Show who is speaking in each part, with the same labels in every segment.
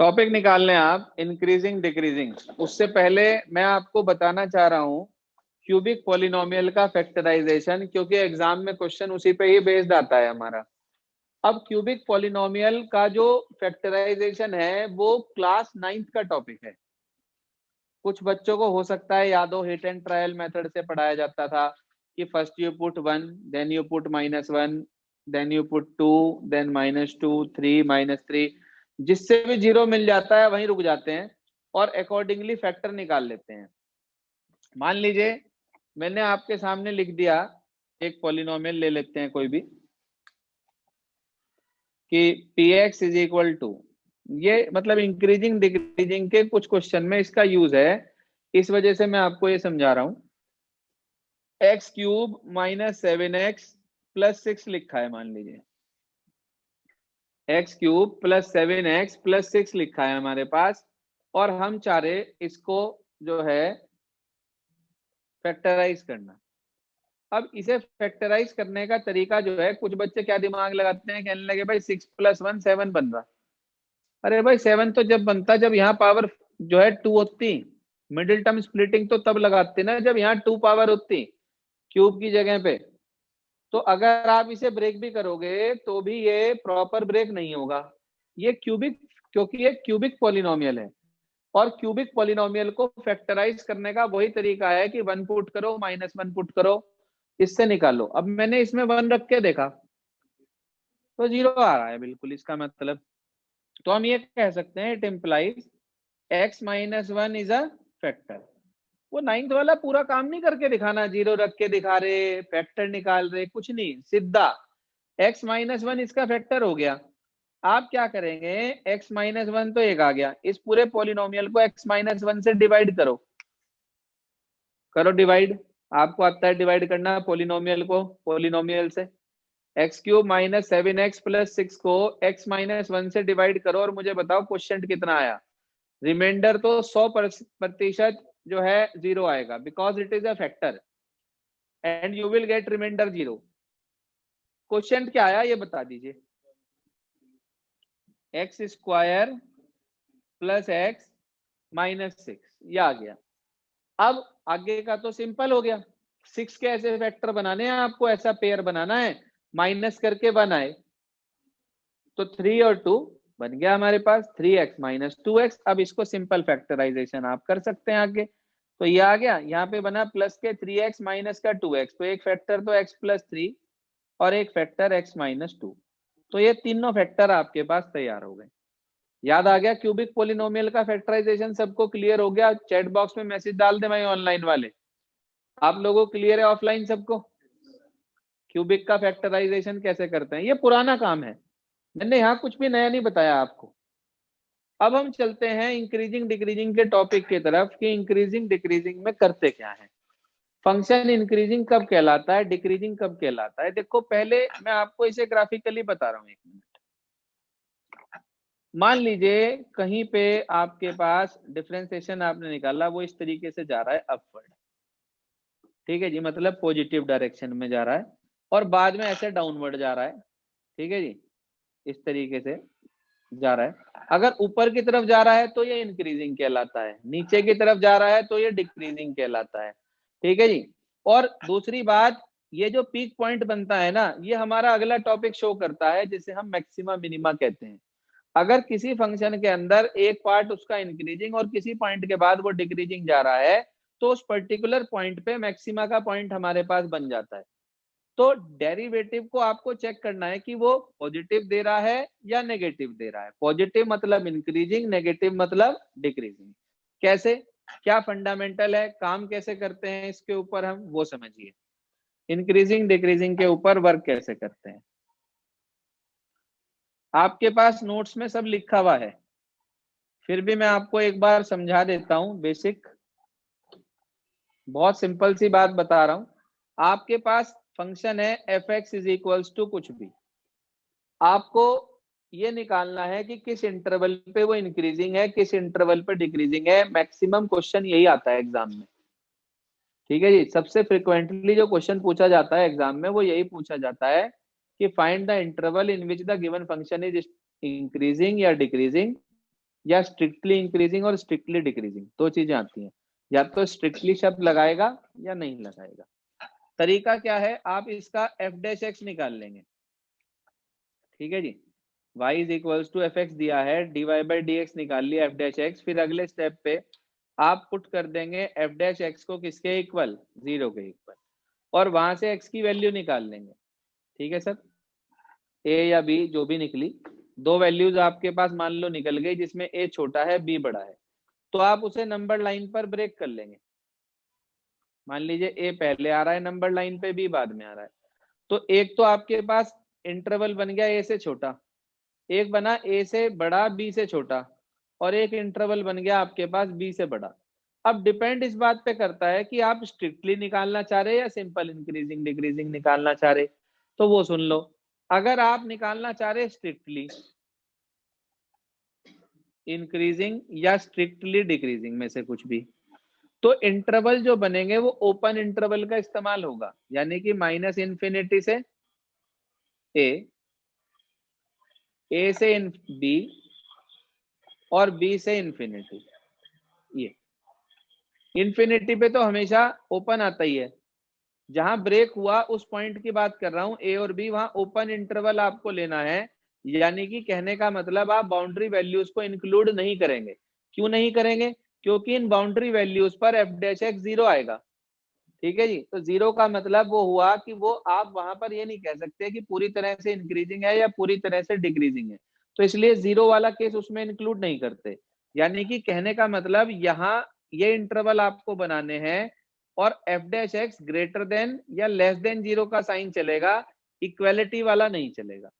Speaker 1: Topic निकाल लें आप इंक्रीजिंग डिक्रीजिंग। उससे पहले मैं आपको बताना चाह रहा हूं क्यूबिक पॉलिनोमियल का फैक्टराइजेशन, क्योंकि एग्जाम में क्वेश्चन उसी पे ही बेस्ड आता है हमारा। अब क्यूबिक पॉलिनोमियल का जो फैक्टराइजेशन है वो क्लास 9th का टॉपिक है। कुछ बच्चों को हो सकता है याद हो, हिट एंड ट्रायल मेथड से पढ़ाया जाता था कि first you put 1, then you put -1, then you put 2, then -2, 3, -3, जिससे भी जीरो मिल जाता है वहीं रुक जाते हैं और अकॉर्डिंगली फैक्टर निकाल लेते हैं। मान लीजिए मैंने आपके सामने लिख दिया, एक पॉलिनोमियल ले लेते हैं कोई भी, कि px इज इक्वल टू, ये मतलब इंक्रीजिंग डिक्रीजिंग के कुछ क्वेश्चन में इसका यूज है, इस वजह से मैं आपको ये समझा रहा हूं। x³ - 7x + 6 लिखा है, मान लीजिए x³ + 7x + 6 लिखा है हमारे पास, और हम चाह रहे इसको जो है फैक्टराइज करना। अब इसे फैक्टराइज करने का तरीका जो है, कुछ बच्चे क्या दिमाग लगाते हैं, कहने लगे भाई 6 + 1 7 बन रहा। अरे भाई 7 तो जब बनता जब यहाँ पावर जो है 2 होती, मिडिल टर्म स्प्लिटिंग तो तब लगाते ना जब यहाँ 2 पावर होती क्यूब की जगह पे। तो अगर आप इसे ब्रेक भी करोगे तो भी ये प्रॉपर ब्रेक नहीं होगा, ये क्यूबिक, क्योंकि ये क्यूबिक पॉलिनोमियल है। और क्यूबिक पॉलिनोमियल को फैक्टराइज करने का वही तरीका है कि 1 पुट करो, -1 पुट करो, इससे निकालो। अब मैंने इसमें 1 रख के देखा तो 0 आ रहा है, बिल्कुल इसका मतलब। तो हम ये कह सकते हैं it implies x - 1 is a factor. वो 9th वाला पूरा काम नहीं करके दिखाना, 0 रख के दिखा रहे, फैक्टर निकाल रहे, कुछ नहीं, सीधा x - 1 इसका फैक्टर हो गया। आप क्या करेंगे, x - 1 तो एक आ गया, इस पूरे पॉलिनोमियल को x - 1 से डिवाइड करो। करो डिवाइड, आपको आता है डिवाइड करना पॉलिनोमियल को पॉलिनोमियल से। x³ - 7x + 6 को x - 1 से डिवाइड करो और मुझे बताओ क्वेश्चन कितना आया। रिमाइंडर तो 100% जो है 0 आएगा, because it is a factor and you will get reminder 0। Question क्या आया ये बता दीजिए। x² + x - 6, ये आ गया। अब आगे का तो सिंपल हो गया, 6 के ऐसे फैक्टर बनाने हैं आपको, ऐसा पेयर बनाना है, माइनस करके 1 आए तो 3 और 2 बन गया हमारे पास 3x - 2x। अब इसको सिंपल फैक्टराइजेशन आप कर सकते हैं आगे, तो ये आ गया, यहाँ पे बना प्लस के 3x माइनस का 2x, तो एक फैक्टर तो x + 3 और एक फैक्टर x - 2, तो ये तीनों फैक्टर आपके पास तैयार हो गए। याद आ गया क्यूबिक पॉलिनोमियल का फैक्टराइजेशन, सबको क्लियर हो गया? चैट बॉक्स में मैसेज डाल दे भाई ऑनलाइन वाले, आप लोगों को क्लियर है ऑफलाइन सबको क्यूबिक का फैक्टराइजेशन कैसे करते हैं? ये पुराना काम है, मैंने यहाँ कुछ भी नया नहीं बताया आपको। अब हम चलते हैं इंक्रीजिंग डिक्रीजिंग के टॉपिक की तरफ कि इंक्रीजिंग डिक्रीजिंग में करते क्या है। फंक्शन इंक्रीजिंग कब कहलाता है, डिक्रीजिंग कब कहलाता है? देखो पहले मैं आपको इसे ग्राफिकली बता रहा हूँ, 1 मिनट। मान लीजिए कहीं पे आपके पास डिफरेंशिएशन आपने निकाला, वो इस तरीके से जा रहा है अपवर्ड, ठीक है जी, मतलब पॉजिटिव डायरेक्शन में जा रहा है, और बाद में ऐसे डाउनवर्ड जा रहा है, ठीक है जी, इस तरीके से जा रहा है। अगर ऊपर की तरफ जा रहा है तो ये इंक्रीजिंग कहलाता है, नीचे की तरफ जा रहा है तो ये डिक्रीजिंग कहलाता है, ठीक है जी। और दूसरी बात, ये जो पीक पॉइंट बनता है ना, ये हमारा अगला टॉपिक शो करता है, जिसे हम मैक्सिमा मिनिमा कहते हैं। अगर किसी फंक्शन के अंदर एक पार्ट उसका इंक्रीजिंग और किसी पॉइंट के बाद वो डिक्रीजिंग जा रहा है, तो उस पर्टिकुलर पॉइंट पे मैक्सिमा का पॉइंट हमारे पास बन जाता है। तो डेरिवेटिव को आपको चेक करना है कि वो पॉजिटिव दे रहा है या नेगेटिव दे रहा है। पॉजिटिव मतलब इंक्रीजिंग, नेगेटिव मतलब डिक्रीजिंग। कैसे, क्या फंडामेंटल है, काम कैसे करते हैं इसके ऊपर हम वो समझिए, इंक्रीजिंग डिक्रीजिंग के ऊपर वर्क कैसे करते हैं। आपके पास नोट्स में सब लिखा हुआ है, फिर भी मैं आपको एक बार समझा देता हूं, बेसिक बहुत सिंपल सी बात बता रहा हूं। आपके पास फंक्शन है f(x) = कुछ भी, आपको ये निकालना है कि किस इंटरवल पे वो इंक्रीजिंग है, किस इंटरवल पे डिक्रीजिंग है। मैक्सिमम क्वेश्चन यही आता है एग्जाम में, ठीक है जी। सबसे फ्रिक्वेंटली जो क्वेश्चन पूछा जाता है एग्जाम में वो यही पूछा जाता है कि find the interval in which the given function is increasing या डिक्रीजिंग या स्ट्रिक्टली इंक्रीजिंग और स्ट्रिक्टली डिक्रीजिंग, दो चीजें आती हैं, या तो स्ट्रिक्टली शब्द लगाएगा या नहीं लगाएगा। तरीका क्या है, आप इसका एफ डैश एक्स निकाल लेंगे, ठीक है जी। y is equals to F X दिया है, dy बाई डी एक्स निकाल लिया एफ डैश एक्स। फिर अगले स्टेप पे आप पुट कर देंगे एफ डैश एक्स को किसके इक्वल, 0 के इक्वल, और वहां से x की वैल्यू निकाल लेंगे, ठीक है सर। a या b जो भी निकली, दो वैल्यूज आपके पास मान लो निकल गई, जिसमें a छोटा है b बड़ा है, तो आप उसे नंबर लाइन पर ब्रेक कर लेंगे। मान लीजिए a पहले आ रहा है नंबर लाइन पे, b बाद में आ रहा है, तो एक तो आपके पास इंटरवल बन गया a से छोटा, एक बना a से बड़ा b से छोटा, और एक इंटरवल बन गया आपके पास b से बड़ा। अब डिपेंड इस बात पे करता है कि आप स्ट्रिक्टली निकालना चाह रहे हैं या सिंपल इंक्रीजिंग डिक्रीजिंग निकालना चाह रहे, तो वो सुन लो। अगर आप निकालना चाह रहे स्ट्रिक्टली इंक्रीजिंग या स्ट्रिक्टली डिक्रीजिंग में से कुछ भी, तो इंटरवल जो बनेंगे वो ओपन इंटरवल का इस्तेमाल होगा, यानी कि माइनस इन्फिनिटी से ए से बी, और बी से इन्फिनिटी। ये इन्फिनिटी पे तो हमेशा ओपन आता ही है, जहां ब्रेक हुआ उस पॉइंट की बात कर रहा हूं, ए और बी, वहां ओपन इंटरवल आपको लेना है। यानी कि कहने का मतलब आप बाउंड्री वैल्यूज को इंक्लूड नहीं करेंगे। क्यों नहीं करेंगे, क्योंकि इन बाउंड्री वैल्यूज पर एफ डैश एक्स 0 आएगा, ठीक है जी। तो 0 का मतलब वो हुआ कि वो आप वहां पर ये नहीं कह सकते कि पूरी तरह से इंक्रीजिंग है या पूरी तरह से डिक्रीजिंग है, तो इसलिए 0 वाला केस उसमें इंक्लूड नहीं करते। यानी कि कहने का मतलब यहाँ ये इंटरवल आपको बनाने हैं, और F dash x greater then या लेस देन 0 का साइन चलेगा, इक्वेलिटी वाला नहीं चलेगा।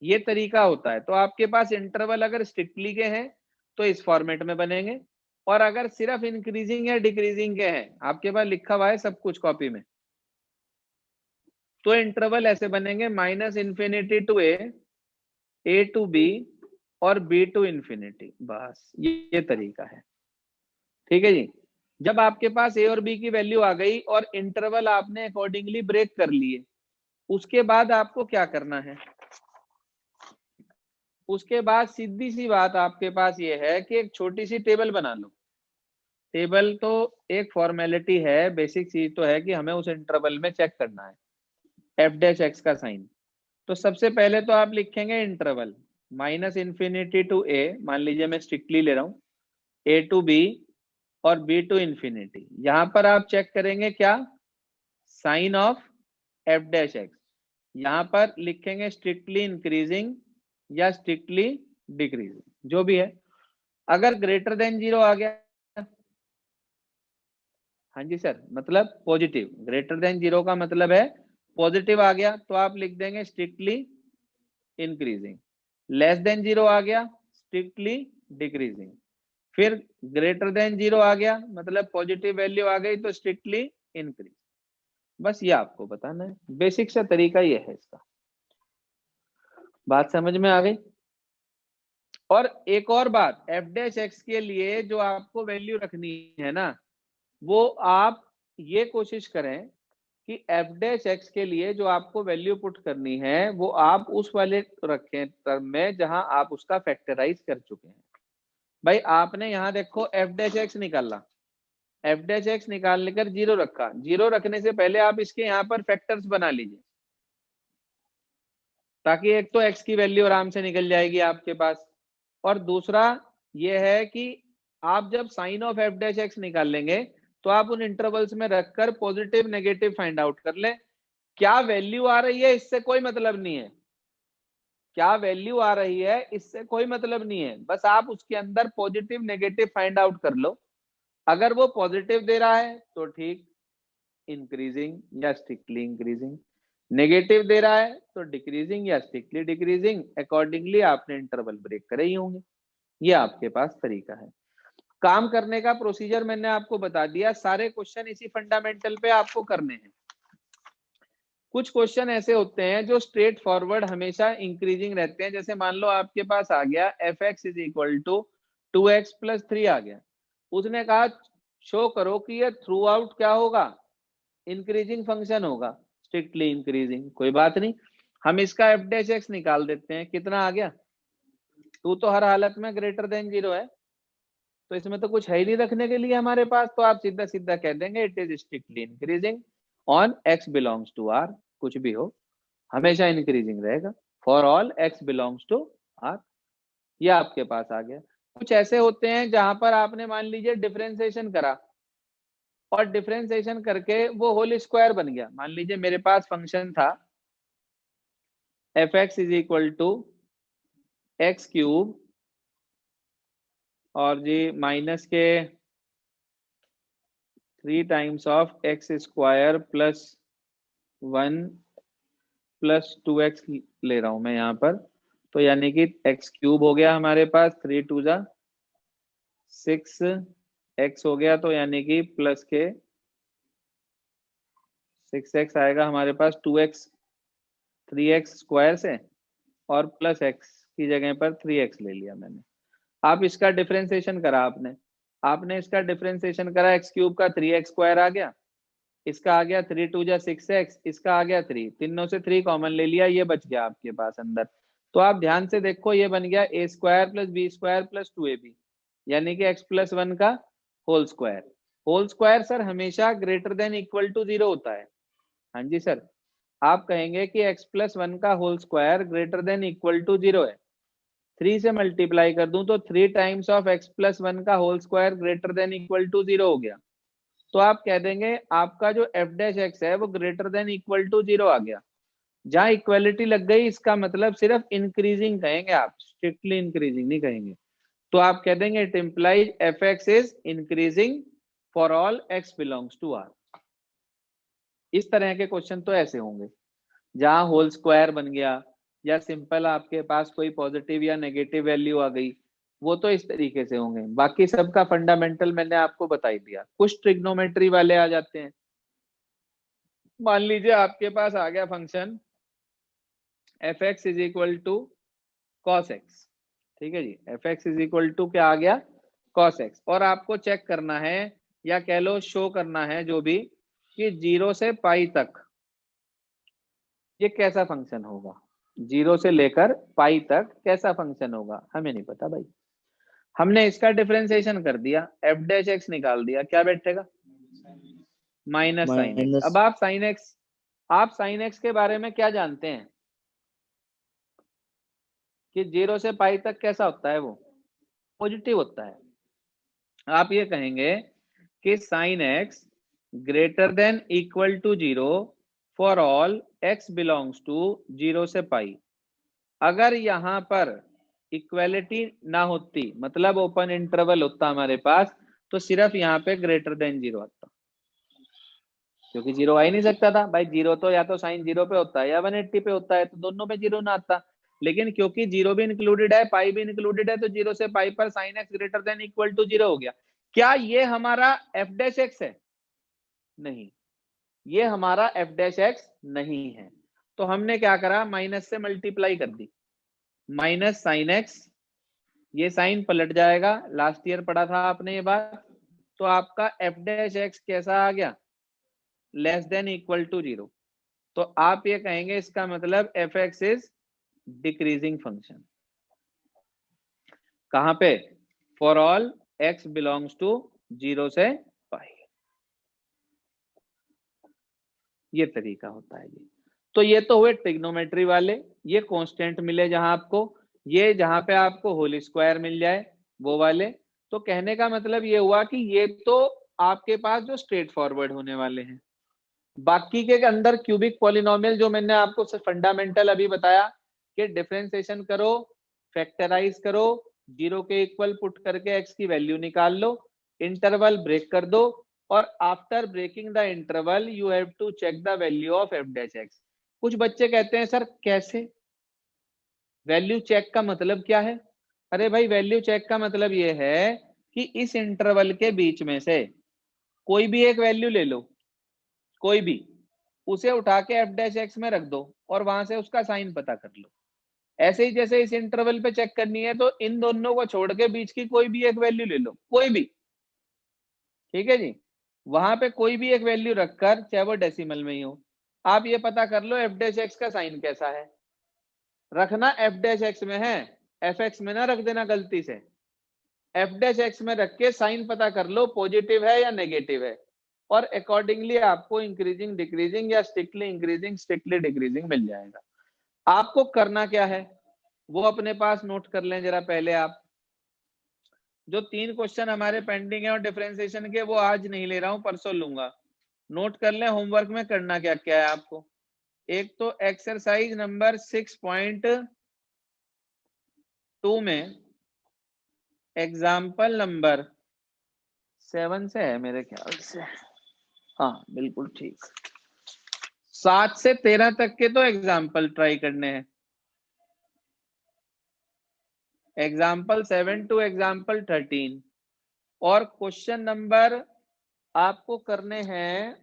Speaker 1: ये तरीका होता है। तो आपके पास इंटरवल अगर स्ट्रिक्टली के हैं तो इस फॉर्मेट में बनेंगे, और अगर सिर्फ इंक्रीजिंग या डिक्रीजिंग के हैं, आपके पास लिखा हुआ है सब कुछ कॉपी में, तो इंटरवल ऐसे बनेंगे minus infinity to A to B, और बी टू इन्फिनिटी। बस ये तरीका है, ठीक है जी। जब आपके पास ए और बी की वैल्यू आ गई और इंटरवल आपने अकॉर्डिंगली ब्रेक कर लिए, उसके बाद आपको क्या करना है, उसके बाद सीधी सी बात आपके पास ये है कि एक छोटी सी टेबल बना लो। टेबल तो एक फॉर्मेलिटी है, बेसिक चीज तो है कि हमें उस इंटरवल में चेक करना है एफ डैश एक्स का साइन। तो सबसे पहले तो आप लिखेंगे interval minus infinity to A, मान लीजिए मैं स्ट्रिक्टली ले रहा हूँ, ए टू बी और बी टू इन्फिनिटी। यहां पर आप चेक करेंगे क्या, sign of F dash X. यहां पर लिखेंगे स्ट्रिक्टली इंक्रीजिंग या स्ट्रिक्टली डिक्रीजिंग, जो भी है। अगर ग्रेटर देन 0 आ गया, हाँ जी सर, मतलब पॉजिटिव, ग्रेटर देन 0 का मतलब है पॉजिटिव आ गया, तो आप लिख देंगे स्ट्रिक्टली इंक्रीजिंग। लेस देन 0 आ गया, स्ट्रिक्टली डिक्रीजिंग। फिर ग्रेटर देन 0 आ गया, मतलब पॉजिटिव वैल्यू आ गई, तो स्ट्रिक्टली इंक्रीज। बस ये आपको बताना है, बेसिक सा तरीका ये है इसका। बात समझ में आ गई। और एक और बात, एफ डैश एक्स के लिए जो आपको वैल्यू रखनी है ना, वो आप ये कोशिश करें कि एफ डैश एक्स के लिए जो आपको वैल्यू पुट करनी है, वो आप उस वाले रखें टर्म में जहां आप उसका फैक्टराइज कर चुके हैं। भाई आपने यहाँ देखो एफ डैश एक्स निकाला, एफ डैश एक्स निकालने कर 0 रखा, 0 रखने से पहले आप इसके यहाँ पर फैक्टर्स बना लीजिए, ताकि एक तो एक्स की वैल्यू आराम से निकल जाएगी आपके पास, और दूसरा ये है कि आप जब sign of F dash X निकाल लेंगे, तो आप उन इंटरवल्स में रखकर पॉजिटिव नेगेटिव फाइंड आउट कर ले। क्या वैल्यू आ रही है इससे कोई मतलब नहीं है, क्या वैल्यू आ रही है इससे कोई मतलब नहीं है, बस आप उसके अंदर पॉजिटिव नेगेटिव फाइंड आउट कर लो। अगर वो पॉजिटिव दे रहा है तो ठीक, इंक्रीजिंग या स्ट्रिक्टली इंक्रीजिंग, नेगेटिव दे रहा है तो डिक्रीजिंग या स्ट्रिक्टली डिक्रीजिंग, अकॉर्डिंगली आपने इंटरवल ब्रेक करे ही होंगे। ये आपके पास तरीका है काम करने का। प्रोसीजर मैंने आपको बता दिया, सारे क्वेश्चन इसी फंडामेंटल पे आपको करने हैं। कुछ क्वेश्चन ऐसे होते हैं जो स्ट्रेट फॉरवर्ड हमेशा इंक्रीजिंग रहते हैं, जैसे मान लो आपके पास आ गया F X is equal to 2x plus 3 आ गया, उसने कहा शो करो कि ये थ्रू आउट क्या होगा, इंक्रीजिंग फंक्शन होगा, स्ट्रिक्टली इंक्रीजिंग। कोई बात नहीं, हम इसका एफ डैश एक्स निकाल देते हैं, कितना आ गया टू तो हर हालत में ग्रेटर देन 0 है, तो इसमें तो कुछ है ही नहीं रखने के लिए हमारे पास, तो आप सीधा सीधा कह देंगे it is strictly increasing on x belongs to r, कुछ भी हो हमेशा इंक्रीजिंग रहेगा for all x belongs to r। ये आपके पास आ गया। कुछ ऐसे होते हैं जहां पर आपने मान लीजिए डिफरेंशिएशन करा और डिफरेंशिएशन करके वो होल स्क्वायर बन गया। मान लीजिए मेरे पास फंक्शन था f(x) is equal to X cube और जी माइनस के 3 times of X square plus 1 plus 2x ले रहा हूं मैं यहाँ पर, तो यानी कि एक्स क्यूब हो गया हमारे पास, 3 2 जा 6 एक्स हो गया, तो यानी कि प्लस के 6x आएगा हमारे पास, 2x 3x स्क्वायर से और प्लस x की जगह पर 3x ले लिया मैंने। आप इसका डिफरेंशिएशन करा आपने इसका डिफरेंशिएशन करा, एक्स क्यूब का 3x स्क्वायर आ गया, इसका आ गया 3 2 जा 6x, इसका आ गया 3, तीनों से 3 कॉमन ले लिया, ये बच गया आपके पास अंदर। तो आप ध्यान से देखो, ये बन गया a square plus B square plus 2ab, यानी कि x प्लस 1 का whole square. Whole square sir हमेशा ग्रेटर देन इक्वल टू 0 होता है। हाँ जी सर, आप कहेंगे कि x प्लस 1 का whole square greater than equal to 0 है, 3 से मल्टीप्लाई कर दूं तो 3 टाइम्स ऑफ x प्लस 1 का whole square greater than equal to 0 हो गया। तो आप कह देंगे आपका जो f डैश x है वो ग्रेटर देन इक्वल टू 0 आ गया। जहां इक्वलिटी लग गई इसका मतलब सिर्फ इंक्रीजिंग कहेंगे आप, स्ट्रिक्टली इंक्रीजिंग नहीं कहेंगे। तो आप कह देंगे it implies f(x) is increasing for all x belongs to r। इस तरह के क्वेश्चन तो ऐसे होंगे जहां होल स्क्वायर बन गया या सिंपल आपके पास कोई पॉजिटिव या नेगेटिव वैल्यू आ गई, वो तो इस तरीके से होंगे। बाकी सबका फंडामेंटल मैंने आपको बता ही दिया। कुछ ट्रिग्नोमेट्री वाले आ जाते हैं, मान लीजिए आपके पास आ गया function f(x) is equal to cos x, ठीक है जी, f(x) इज इक्वल टू क्या आ गया cos x, और आपको चेक करना है या कह लो शो करना है जो भी कि 0 से पाई तक ये कैसा फंक्शन होगा, 0 से लेकर पाई तक कैसा फंक्शन होगा हमें नहीं पता भाई। हमने इसका डिफरेंशिएशन कर दिया, f डैश x निकाल दिया, क्या बैठेगा माइनस साइन एक्स।
Speaker 2: माइनस
Speaker 1: अब आप साइन एक्स के बारे में क्या जानते हैं कि 0 से पाई तक कैसा होता है, वो पॉजिटिव होता है। आप ये कहेंगे कि sine X greater than equal to 0 for all x belongs to 0 से पाई। अगर यहाँ पर इक्वेलिटी ना होती, मतलब ओपन इंटरवल होता हमारे पास, तो सिर्फ यहाँ पे ग्रेटर देन 0 आता, क्योंकि 0 आ ही नहीं सकता था भाई। 0 तो या तो साइन 0 पे होता है या 180 पे होता है, तो दोनों पे 0 ना आता। लेकिन क्योंकि 0 भी इंक्लूडेड है, पाई भी इंक्लूडेड है, तो 0 से पाई पर sine X greater than equal to 0 हो गया। क्या ये हमारा f डैश एक्स है? नहीं, ये हमारा f डैश एक्स नहीं है। तो हमने क्या करा, माइनस से मल्टीप्लाई कर दी, माइनस साइन एक्स, ये साइन पलट जाएगा, लास्ट ईयर पढ़ा था आपने ये बात। तो आपका f डैश एक्स कैसा आ गया, लेस देन इक्वल टू 0। तो आप ये कहेंगे इसका मतलब f(x) इज डिक्रीजिंग फंक्शन। कहां पे, for all x belongs to 0 से पाई। ये तरीका होता है जी। तो ये तो हुए ट्रिग्नोमेट्री वाले, ये कांस्टेंट मिले जहां आपको, ये जहां पे आपको होल स्क्वायर मिल जाए वो वाले। तो कहने का मतलब ये हुआ कि ये तो आपके पास जो स्ट्रेट फॉरवर्ड होने वाले हैं। बाकी के अंदर क्यूबिक पॉलिनोमियल जो मैंने आपको फंडामेंटल अभी बताया कि डिफरेंशिएशन करो, फैक्टराइज करो, 0 के इक्वल पुट करके x की वैल्यू निकाल लो, इंटरवल ब्रेक कर दो, और after breaking the interval you have to check the value of f dash x। कुछ बच्चे कहते हैं सर कैसे, वैल्यू चेक का मतलब क्या है? अरे भाई वैल्यू चेक का मतलब ये है कि इस इंटरवल के बीच में से कोई भी एक वैल्यू ले लो, कोई भी, उसे उठा के f डैश एक्स में रख दो और वहां से उसका साइन पता कर लो। ऐसे ही जैसे इस इंटरवल पे चेक करनी है, तो इन दोनों को छोड़ के बीच की कोई भी एक वैल्यू ले लो, कोई भी, ठीक है जी, वहां पे कोई भी एक वैल्यू रखकर, चाहे वो डेसिमल में ही हो, आप ये पता कर लो f डैश एक्स का साइन कैसा है। रखना f डैश एक्स में है, एफ एक्स में ना रख देना गलती से, एफ डैश एक्स में रख के साइन पता कर लो पॉजिटिव है या नेगेटिव है, और अकॉर्डिंगली आपको इंक्रीजिंग डिक्रीजिंग या स्ट्रिक्टली इंक्रीजिंग स्ट्रिक्टली डिक्रीजिंग मिल जाएगा। आपको करना क्या है वो अपने पास नोट कर लें जरा पहले। आप जो 3 क्वेश्चन हमारे पेंडिंग है और डिफरेंशिएशन के, वो आज नहीं ले रहा हूं, परसों लूंगा। नोट कर लें होमवर्क में करना क्या क्या है आपको। एक तो एक्सरसाइज नंबर 6.2 में एग्जाम्पल नंबर 7 से है मेरे ख्याल से, हाँ बिल्कुल ठीक, 7 से 13 तक के तो एग्जाम्पल ट्राई करने हैं। एग्जाम्पल 7 टू एग्जाम्पल 13, और क्वेश्चन नंबर आपको करने हैं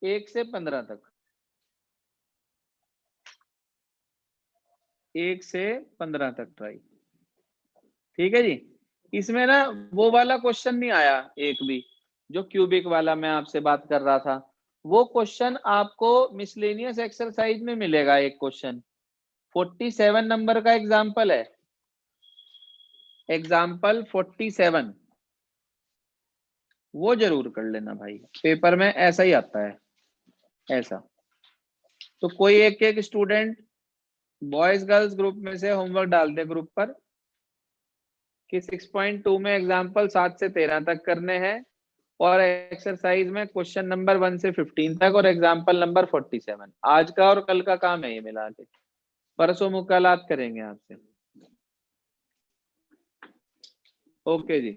Speaker 1: 1 से 15 तक, 1 से 15 तक ट्राई। ठीक है जी। इसमें ना वो वाला क्वेश्चन नहीं आया एक भी, जो क्यूबिक वाला मैं आपसे बात कर रहा था, वो क्वेश्चन आपको मिसलेनियस एक्सरसाइज में मिलेगा। एक क्वेश्चन 47 नंबर का एग्जाम्पल है, एग्जाम्पल 47, वो जरूर कर लेना भाई, पेपर में ऐसा ही आता है ऐसा। तो कोई एक एक स्टूडेंट बॉयज गर्ल्स ग्रुप में से होमवर्क डाल दे ग्रुप पर कि 6.2 में एग्जाम्पल 7 से 13 तक करने हैं, और एक्सरसाइज में क्वेश्चन नंबर 1 से 15 तक और एग्जाम्पल नंबर 47। आज का और कल का काम है ये मिला के, परसों मुलाकात करेंगे आपसे। ओके जी।